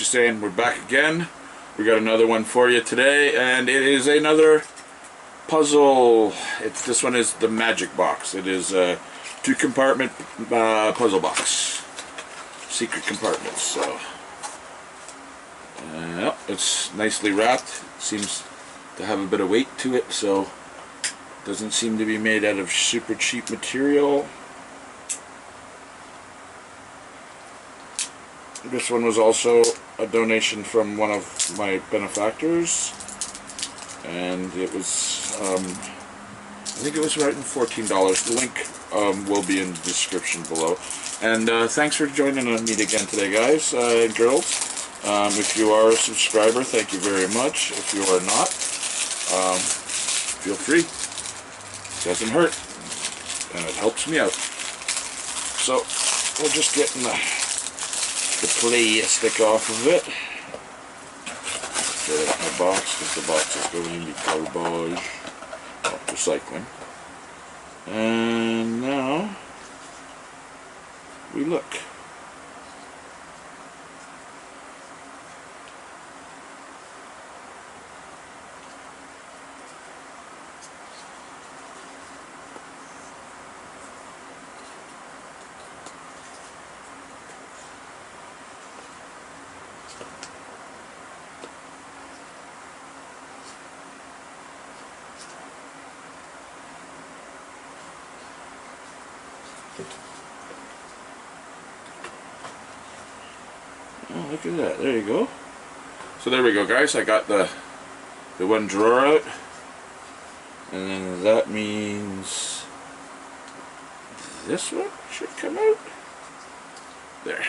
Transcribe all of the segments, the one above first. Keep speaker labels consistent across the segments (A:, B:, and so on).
A: you saying? We're back again. We got another one for you today, and it is another puzzle. This one is the magic box. It is a 2-compartment puzzle box. Secret compartments. So, it's nicely wrapped. Seems to have a bit of weight to it, so doesn't seem to be made out of super cheap material. This one was also a donation from one of my benefactors, and it was, I think it was right in $14. The link will be in the description below. And thanks for joining me again today, guys and girls. If you are a subscriber, thank you very much. If you are not, feel free. It doesn't hurt, and it helps me out. So we're just getting the plastic off of it. Get it in the box, because the box is going to be garbage. Oh, recycling. And now we look. Oh, look at that. There you go. So there we go, guys. I got the one drawer out, and then that means this one should come out there,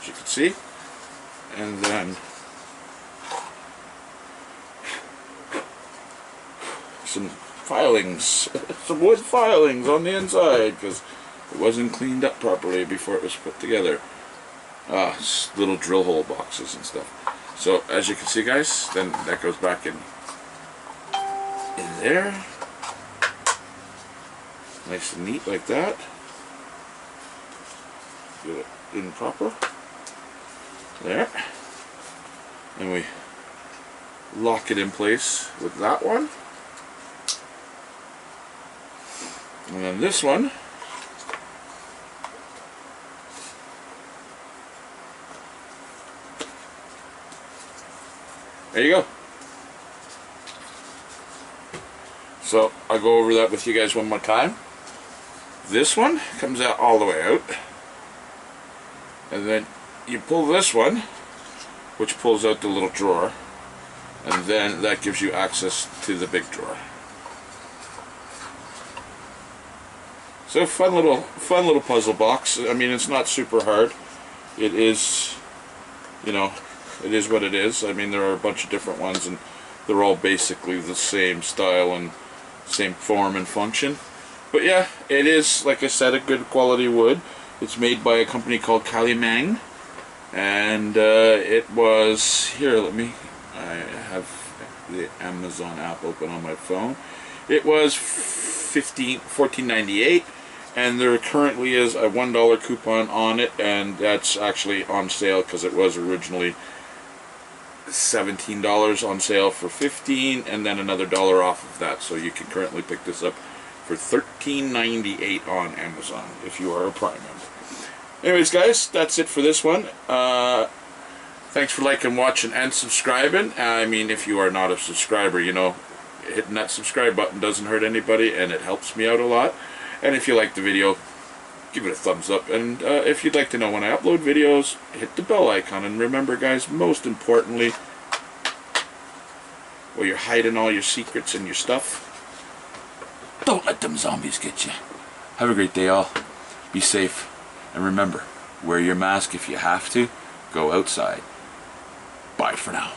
A: as you can see. And then some filings, some wood filings on the inside, because it wasn't cleaned up properly before it was put together. Little drill hole boxes and stuff. So as you can see, guys, then that goes back in there, nice and neat like that. Get it in proper there, and we lock it in place with that one, and then this one there you go. So I'll go over that with you guys one more time. This one comes out all the way out, and then you pull this one, which pulls out the little drawer, and then that gives you access to the big drawer. So fun little puzzle box. I mean, it's not super hard. It is, you know, it is what it is. I mean, there are a bunch of different ones, and they're all basically the same style and same form and function. But yeah, it is, like I said, a good quality wood. It's made by a company called KAILIMENG, and it was, here, I have the Amazon app open on my phone. It was $14.98, and there currently is a $1 coupon on it, and that's actually on sale because it was originally $17 on sale for $15, and then another $1 off of that. So you can currently pick this up for $13.98 on Amazon if you are a Prime member. Anyways, guys, that's it for this one. Thanks for liking, watching, and subscribing. I mean, if you are not a subscriber, you know, hitting that subscribe button doesn't hurt anybody, and it helps me out a lot. And if you like the video, give it a thumbs up. And if you'd like to know when I upload videos, hit the bell icon. And remember, guys, most importantly, while you're hiding all your secrets and your stuff, don't let them zombies get you. Have a great day, all. Be safe. And remember, wear your mask if you have to. Go outside. Bye for now.